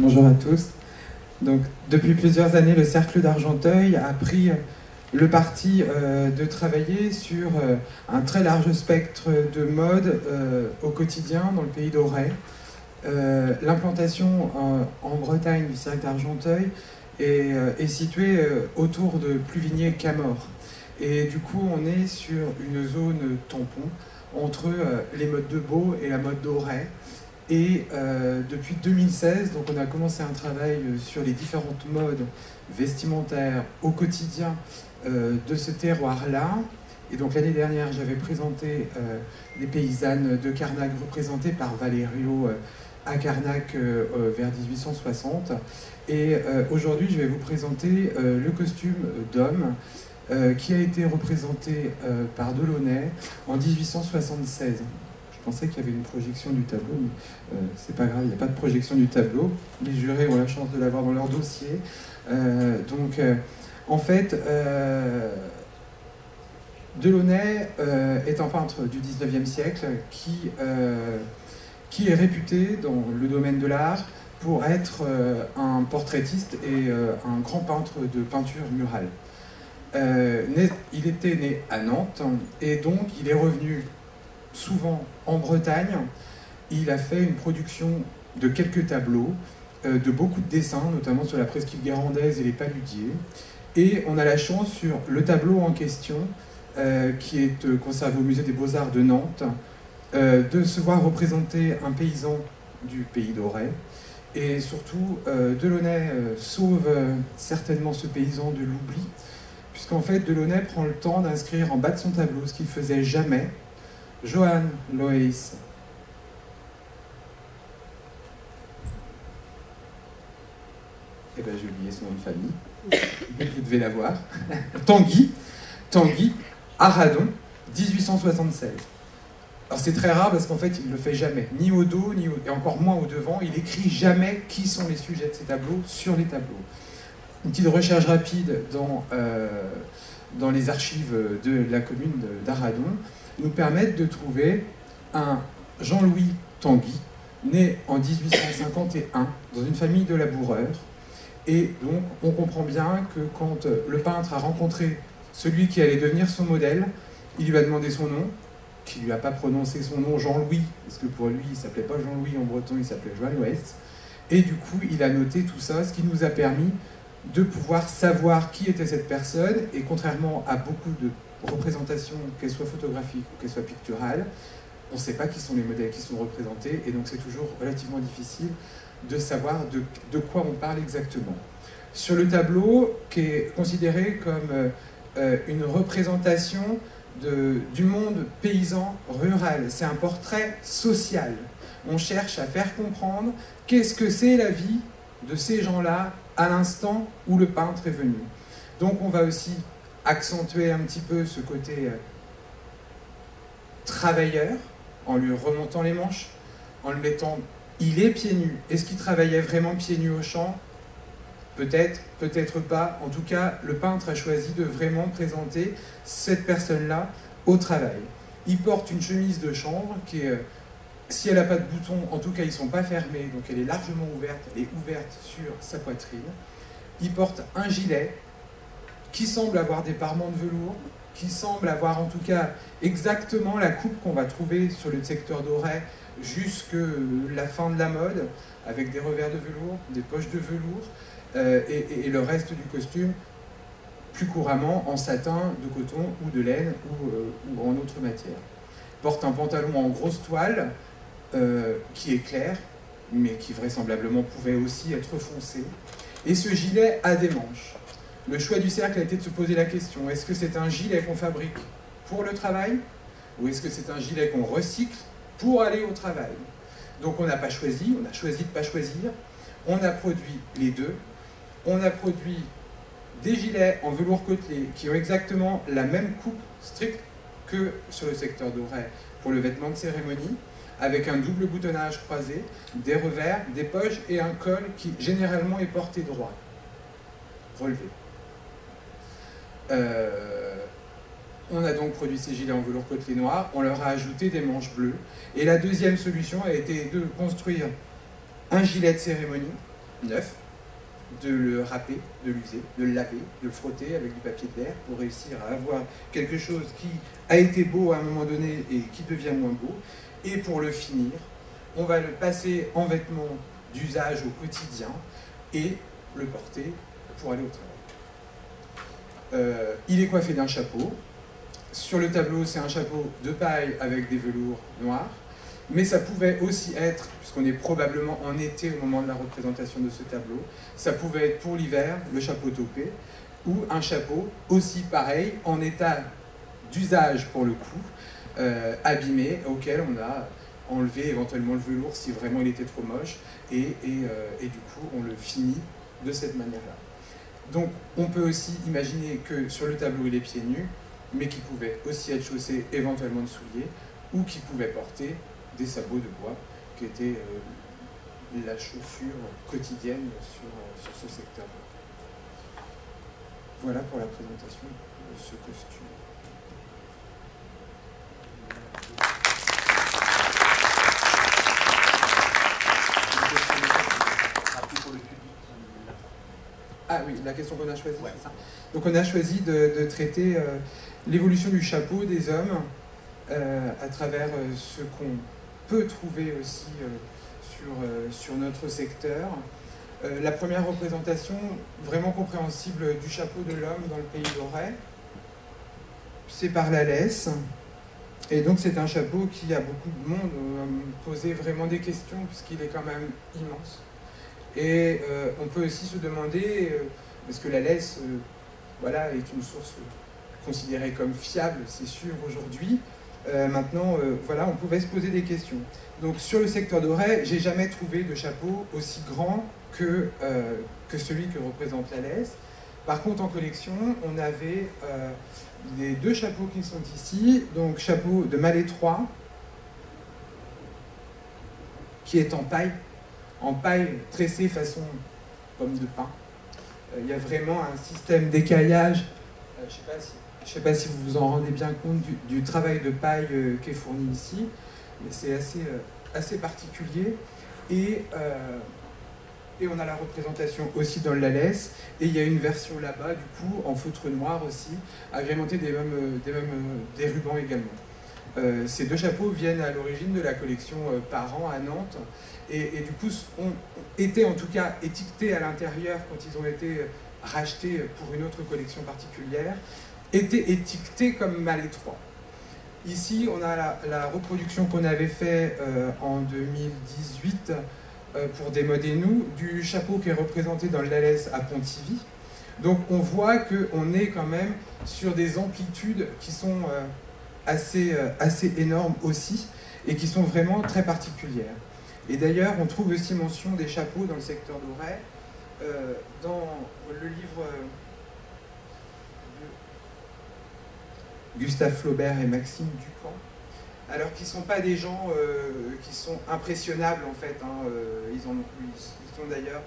Bonjour à tous. Donc, depuis plusieurs années, le Cercle d'Argenteuil a pris le parti de travailler sur un très large spectre de modes au quotidien dans le pays d'Auray. L'implantation en Bretagne du Cercle d'Argenteuil est située autour de Pluvigné-Camors. Et du coup, on est sur une zone tampon entre les modes de Beau et la mode d'Auray. Et depuis 2016, donc on a commencé un travail sur les différentes modes vestimentaires au quotidien de ce terroir-là. Et donc l'année dernière, j'avais présenté des paysannes de Carnac représentées par Valerio à Carnac vers 1860. Et aujourd'hui, je vais vous présenter le costume d'homme qui a été représenté par Delaunay en 1876. Je pensais qu'il y avait une projection du tableau, mais c'est pas grave, il n'y a pas de projection du tableau. Les jurés ont la chance de l'avoir dans leur dossier. En fait, Delaunay est un peintre du 19e siècle qui est réputé dans le domaine de l'art pour être un portraitiste et un grand peintre de peinture murale. Il était né à Nantes et donc il est revenu souvent en Bretagne. Il a fait une production de quelques tableaux, de beaucoup de dessins, notamment sur la presqu'île guérandaise et les paludiers. Et on a la chance sur le tableau en question, qui est conservé au musée des Beaux-Arts de Nantes, de se voir représenter un paysan du pays d'Auray. Et surtout, Delaunay sauve certainement ce paysan de l'oubli, puisqu'en fait, Delaunay prend le temps d'inscrire en bas de son tableau, ce qu'il ne faisait jamais, Johann Loïs. Eh bien, j'ai oublié son nom de famille. Vous devez l'avoir. Tanguy Aradon, 1876. Alors c'est très rare parce qu'en fait, il ne le fait jamais. Ni au dos, et encore moins au devant. Il écrit jamais qui sont les sujets de ses tableaux sur les tableaux. Une petite recherche rapide dans les archives de la commune d'Aradon nous permettent de trouver un Jean-Louis Tanguy, né en 1851 dans une famille de laboureurs. Et donc, on comprend bien que quand le peintre a rencontré celui qui allait devenir son modèle, il lui a demandé son nom, qui ne lui a pas prononcé son nom Jean-Louis, parce que pour lui, il ne s'appelait pas Jean-Louis en breton, il s'appelait Johann Loïs. Et du coup, il a noté tout ça, ce qui nous a permis de pouvoir savoir qui était cette personne. Et contrairement à beaucoup de représentations, qu'elles soient photographiques ou qu'elles soient picturales, on ne sait pas qui sont les modèles qui sont représentés, et donc c'est toujours relativement difficile de savoir de quoi on parle exactement. Sur le tableau, qui est considéré comme une représentation du monde paysan rural, c'est un portrait social. On cherche à faire comprendre qu'est-ce que c'est la vie de ces gens-là à l'instant où le peintre est venu. Donc on va aussi accentuer un petit peu ce côté travailleur, en lui remontant les manches, en le mettant, il est pieds nus. Est-ce qu'il travaillait vraiment pieds nus au champ? Peut-être, peut-être pas. En tout cas, le peintre a choisi de vraiment présenter cette personne-là au travail. Il porte une chemise de chambre qui est, si elle n'a pas de boutons, en tout cas ils ne sont pas fermés, donc elle est largement ouverte, elle est ouverte sur sa poitrine. Il porte un gilet qui semble avoir des parements de velours, qui semble avoir en tout cas exactement la coupe qu'on va trouver sur le secteur d'Auray jusque la fin de la mode, avec des revers de velours, des poches de velours, et le reste du costume plus couramment en satin, de coton ou de laine ou en autre matière. Il porte un pantalon en grosse toile qui est clair, mais qui vraisemblablement pouvait aussi être foncé. Et ce gilet a des manches. Le choix du cercle a été de se poser la question, est-ce que c'est un gilet qu'on fabrique pour le travail, ou est-ce que c'est un gilet qu'on recycle pour aller au travail? Donc on n'a pas choisi, on a choisi de ne pas choisir, on a produit les deux, on a produit des gilets en velours côtelé qui ont exactement la même coupe stricte que sur le secteur d'Auray pour le vêtement de cérémonie, avec un double boutonnage croisé, des revers, des poches et un col qui généralement est porté droit, relevé. On a donc produit ces gilets en velours côtelé noir, on leur a ajouté des manches bleues. Et la deuxième solution a été de construire un gilet de cérémonie neuf, de le râper, de l'user, de le laver, de le frotter avec du papier de verre pour réussir à avoir quelque chose qui a été beau à un moment donné et qui devient moins beau. Et pour le finir, on va le passer en vêtements d'usage au quotidien et le porter pour aller au travail. Il est coiffé d'un chapeau. Sur le tableau, c'est un chapeau de paille avec des velours noirs. Mais ça pouvait aussi être, puisqu'on est probablement en été au moment de la représentation de ce tableau, ça pouvait être pour l'hiver, le chapeau topé, ou un chapeau aussi pareil, en état d'usage pour le coup, abîmé, auquel on a enlevé éventuellement le velours si vraiment il était trop moche, et du coup on le finit de cette manière-là. Donc on peut aussi imaginer que sur le tableau il est pieds nus, mais qu'il pouvait aussi être chaussé éventuellement de souliers, ou qu'il pouvait porter des sabots de bois, qui étaient la chaussure quotidienne sur ce secteur. Voilà pour la présentation de ce costume. Ah oui, la question qu'on a choisie, ouais. C'est ça. Donc on a choisi de traiter l'évolution du chapeau des hommes à travers ce qu'on peut trouver aussi sur notre secteur. La première représentation vraiment compréhensible du chapeau de l'homme dans le pays d'Auray, c'est par Lallès. Et donc c'est un chapeau qui a beaucoup de monde posé vraiment des questions puisqu'il est quand même immense. Et on peut aussi se demander, parce que Lallès voilà, est une source considérée comme fiable, c'est sûr aujourd'hui. Maintenant, voilà, on pouvait se poser des questions. Donc sur le secteur d'Auray, j'ai jamais trouvé de chapeau aussi grand que celui que représente Lallès. Par contre, en collection, on avait les deux chapeaux qui sont ici. Donc chapeau de Malétroit, qui est en paille tressée façon pomme de pin. Il y a vraiment un système d'écaillage. Je ne sais pas si vous vous en rendez bien compte du travail de paille qui est fourni ici, mais c'est assez particulier. Et on a la représentation aussi dans le Lallès, et il y a une version là-bas, du coup, en feutre noir aussi, agrémentée des rubans également. Ces deux chapeaux viennent à l'origine de la collection Parent à Nantes, et du coup, ont été en tout cas étiquetés à l'intérieur quand ils ont été rachetés pour une autre collection particulière, étaient étiquetés comme Malétroit. Ici, on a la reproduction qu'on avait fait en 2018 pour des modes et nous, du chapeau qui est représenté dans le Lallès à Pontivy. Donc on voit qu'on est quand même sur des amplitudes qui sont assez énormes aussi, et qui sont vraiment très particulières. Et d'ailleurs, on trouve aussi mention des chapeaux dans le secteur d'Auray, dans le livre de Gustave Flaubert et Maxime Ducamp, alors qu'ils ne sont pas des gens qui sont impressionnables en fait, hein, ils sont d'ailleurs,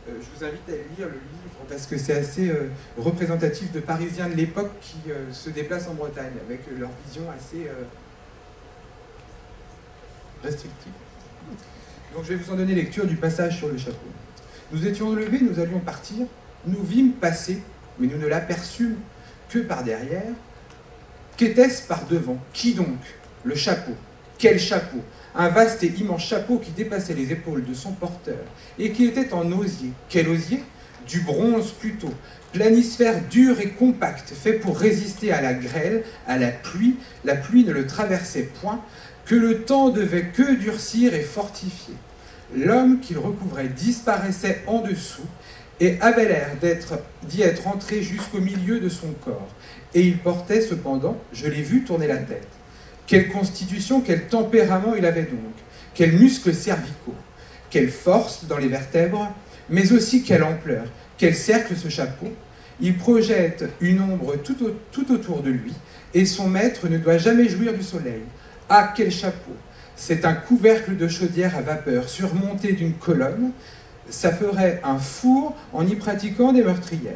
je vous invite à lire le livre parce que c'est assez représentatif de Parisiens de l'époque qui se déplacent en Bretagne avec leur vision assez restrictive. Donc je vais vous en donner lecture du passage sur le chapeau. Nous étions levés, nous allions partir, nous vîmes passer, mais nous ne l'aperçûmes que par derrière. Qu'était-ce par devant? Qui donc? Le chapeau. Quel chapeau? Un vaste et immense chapeau qui dépassait les épaules de son porteur et qui était en osier. Quel osier? Du bronze plutôt. Planisphère dur et compact, fait pour résister à la grêle, à la pluie. La pluie ne le traversait point, que le temps devait que durcir et fortifier. L'homme qu'il recouvrait disparaissait en dessous et avait l'air d'y être entré jusqu'au milieu de son corps. Et il portait cependant, je l'ai vu tourner la tête. Quelle constitution, quel tempérament il avait donc, quels muscles cervicaux, quelle force dans les vertèbres, mais aussi quelle ampleur, quel cercle ce chapeau. Il projette une ombre tout autour de lui, et son maître ne doit jamais jouir du soleil. Ah, quel chapeau! C'est un couvercle de chaudière à vapeur surmonté d'une colonne. Ça ferait un four en y pratiquant des meurtrières.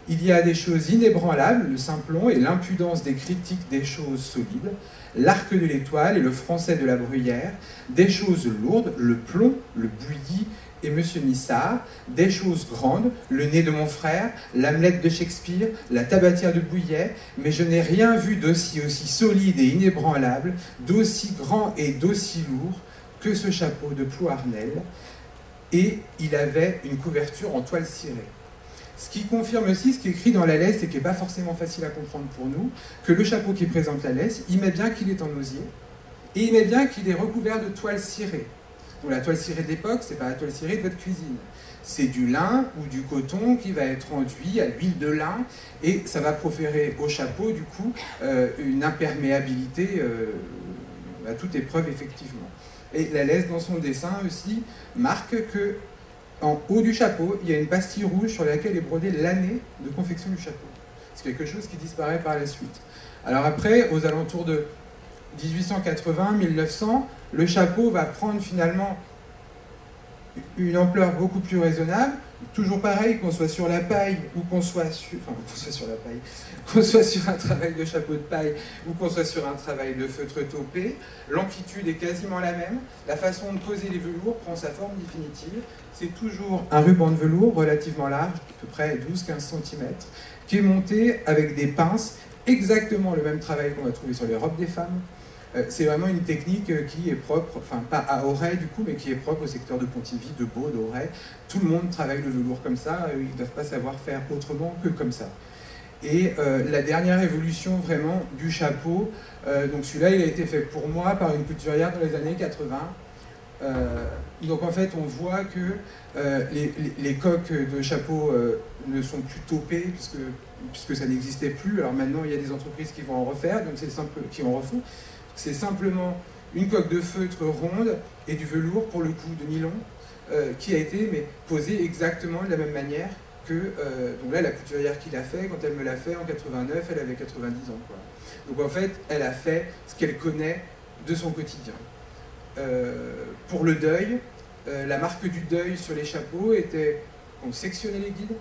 Il y a des choses inébranlables, le simplon et l'impudence des critiques des choses solides, l'arc de l'étoile et le français de la bruyère, des choses lourdes, le plomb, le bouilli et Monsieur Nissard, des choses grandes, le nez de mon frère, l'Hamlet de Shakespeare, la tabatière de Bouillet, mais je n'ai rien vu d'aussi solide et inébranlable, d'aussi grand et d'aussi lourd que ce chapeau de Plouharnel, et il avait une couverture en toile cirée. Ce qui confirme aussi ce qui est écrit dans la laisse et qui n'est pas forcément facile à comprendre pour nous, que le chapeau qui présente la laisse, il met bien qu'il est en osier, et il met bien qu'il est recouvert de toile cirée. Donc la toile cirée de l'époque, c'est pas la toile cirée de votre cuisine. C'est du lin ou du coton qui va être enduit à l'huile de lin et ça va proférer au chapeau, du coup, une imperméabilité à toute épreuve, effectivement. Et la laisse, dans son dessin aussi, marque que en haut du chapeau, il y a une pastille rouge sur laquelle est brodée l'année de confection du chapeau. C'est quelque chose qui disparaît par la suite. Alors après, aux alentours de 1880-1900, le chapeau va prendre finalement une ampleur beaucoup plus raisonnable. Toujours pareil, qu'on soit sur la paille ou qu'on soit sur, qu'on soit sur un travail de chapeau de paille ou qu'on soit sur un travail de feutre taupé, l'amplitude est quasiment la même. La façon de poser les velours prend sa forme définitive. C'est toujours un ruban de velours relativement large, à peu près 12-15 cm, qui est monté avec des pinces, exactement le même travail qu'on va trouver sur les robes des femmes. C'est vraiment une technique qui est propre, enfin pas à Auray du coup, mais qui est propre au secteur de Pontivy, de Beau, d'Auray. Tout le monde travaille le velours comme ça, ils ne doivent pas savoir faire autrement que comme ça. Et la dernière évolution vraiment du chapeau, donc celui-là il a été fait pour moi par une couturière dans les années 80. Donc en fait on voit que les coques de chapeau ne sont plus taupées puisque ça n'existait plus. Alors maintenant il y a des entreprises qui vont en refaire, donc c'est simple, qui en refont. C'est simplement une coque de feutre ronde et du velours, pour le coup de nylon, qui a été posée exactement de la même manière que... donc là, la couturière qui l'a fait, quand elle me l'a fait en 89, elle avait 90 ans. Quoi. Donc en fait, elle a fait ce qu'elle connaît de son quotidien. Pour le deuil, la marque du deuil sur les chapeaux était... On sectionnait les guides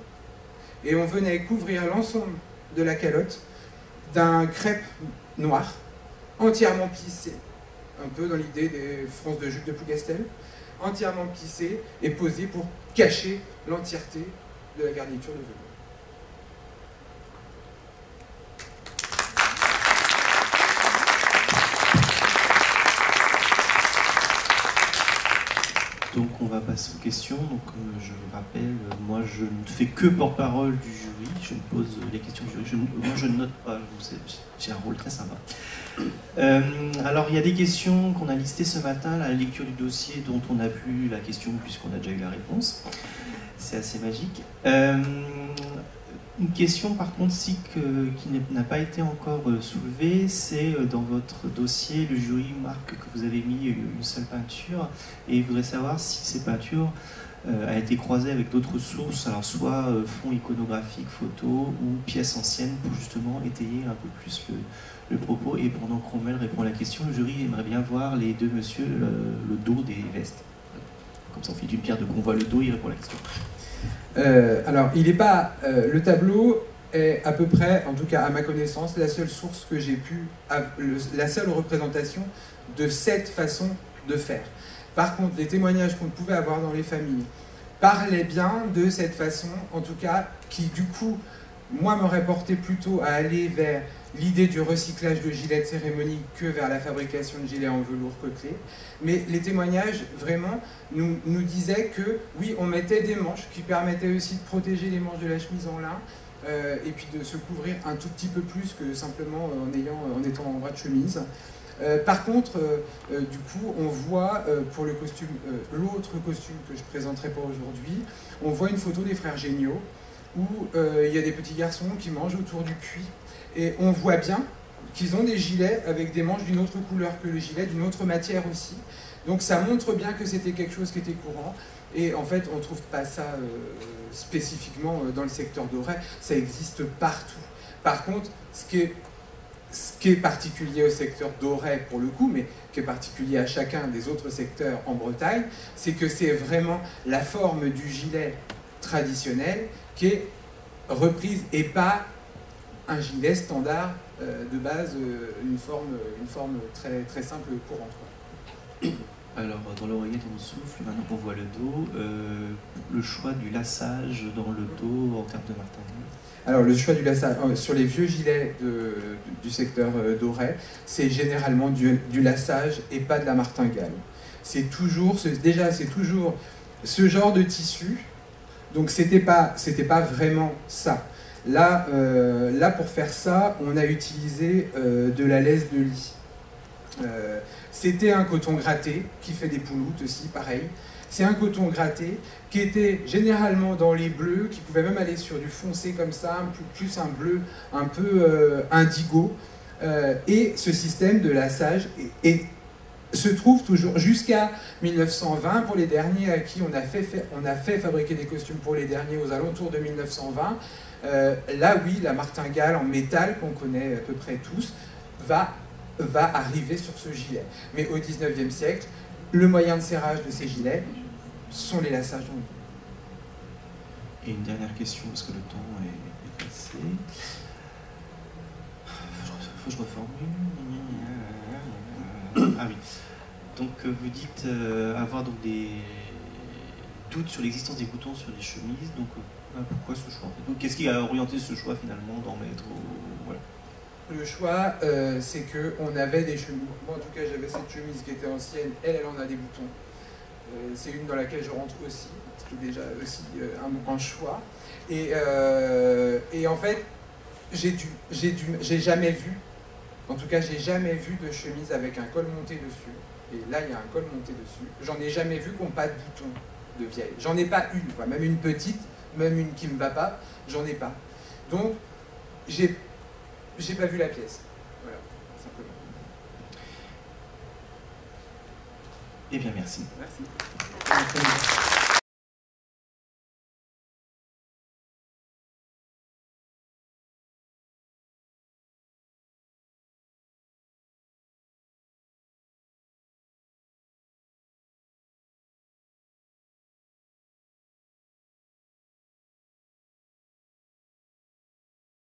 et on venait couvrir l'ensemble de la calotte d'un crêpe noir, entièrement plissé, un peu dans l'idée des fronces de jupe de Plougastel, entièrement plissé et posé pour cacher l'entièreté de la garniture de velours. Donc on va passer aux questions. Donc je rappelle, moi je ne fais que porte-parole du jury, je me pose les questions du jury, moi je ne note pas, j'ai un rôle très sympa. Alors il y a des questions qu'on a listées ce matin, la lecture du dossier dont on n'a plus la question puisqu'on a déjà eu la réponse. C'est assez magique. Une question par contre qui n'a pas été encore soulevée, c'est dans votre dossier, le jury marque que vous avez mis une seule peinture et il voudrait savoir si ces peintures a été croisée avec d'autres sources, alors soit fonds iconographiques, photos ou pièces anciennes pour justement étayer un peu plus le propos. Et pendant que Rommel répond à la question, le jury aimerait bien voir les deux messieurs le dos des vestes. Comme ça on fait d'une pierre deux coups, on voit le dos, il répond à la question. Alors, il n'est pas... le tableau est à peu près, en tout cas à ma connaissance, la seule source que j'ai pu... la seule représentation de cette façon de faire. Par contre, les témoignages qu'on pouvait avoir dans les familles parlaient bien de cette façon, en tout cas, qui du coup, moi, m'aurait porté plutôt à aller vers l'idée du recyclage de gilets de cérémonie que vers la fabrication de gilets en velours côtelé. Mais les témoignages, vraiment, nous disaient que, oui, on mettait des manches qui permettaient aussi de protéger les manches de la chemise en lin, et puis de se couvrir un tout petit peu plus que simplement en étant en bras de chemise. Par contre, du coup, on voit pour le costume, l'autre costume que je présenterai pour aujourd'hui, on voit une photo des frères Géniaux où il y a des petits garçons qui mangent autour du puits et on voit bien qu'ils ont des gilets avec des manches d'une autre couleur que le gilet, d'une autre matière aussi. Donc ça montre bien que c'était quelque chose qui était courant. Et en fait, on ne trouve pas ça spécifiquement dans le secteur d'Auray, ça existe partout. Par contre, ce qui est particulier au secteur d'Auray pour le coup, mais qui est particulier à chacun des autres secteurs en Bretagne, c'est que c'est vraiment la forme du gilet traditionnel qui est reprise et pas un gilet standard de base, une forme très, très simple courante, quoi. Alors, dans l'oreillette, on souffle, maintenant qu'on voit le dos, le choix du lassage dans le dos en termes de martingale. Alors, le choix du lassage, sur les vieux gilets du secteur d'Auray, c'est généralement du lassage et pas de la martingale. C'est toujours ce genre de tissu, donc c'était pas vraiment ça. Là, pour faire ça, on a utilisé de la laisse de lit. C'était un coton gratté, qui fait des pouloutes aussi, pareil. C'est un coton gratté qui était généralement dans les bleus, qui pouvait même aller sur du foncé comme ça, plus un bleu un peu indigo. Et ce système de lassage se trouve toujours jusqu'à 1920 pour les derniers à qui on a fait fabriquer des costumes pour les derniers aux alentours de 1920. Là, oui, la martingale en métal qu'on connaît à peu près tous va arriver sur ce gilet. Mais au 19e siècle, le moyen de serrage de ces gilets sont les lassages dans le dos. Et une dernière question, parce que le temps est passé. Faut que je reformule. Ah oui. Donc vous dites avoir donc des doutes sur l'existence des boutons sur les chemises. Donc pourquoi ce choix? Donc qu'est-ce qui a orienté ce choix finalement d'en mettre voilà. Le choix, c'est qu'on avait des chemises. Moi, en tout cas, j'avais cette chemise qui était ancienne. Elle en a des boutons. C'est une dans laquelle je rentre aussi, ce qui est déjà aussi un choix. Et en fait, j'ai jamais vu, en tout cas, j'ai jamais vu de chemise avec un col monté dessus. Et là, il y a un col monté dessus. J'en ai jamais vu qui n'ont pas de boutons de vieille. J'en ai pas une, quoi. Même une petite, même une qui me va pas, j'en ai pas. Donc, j'ai pas vu la pièce. Voilà, simplement. Eh bien, merci. Merci.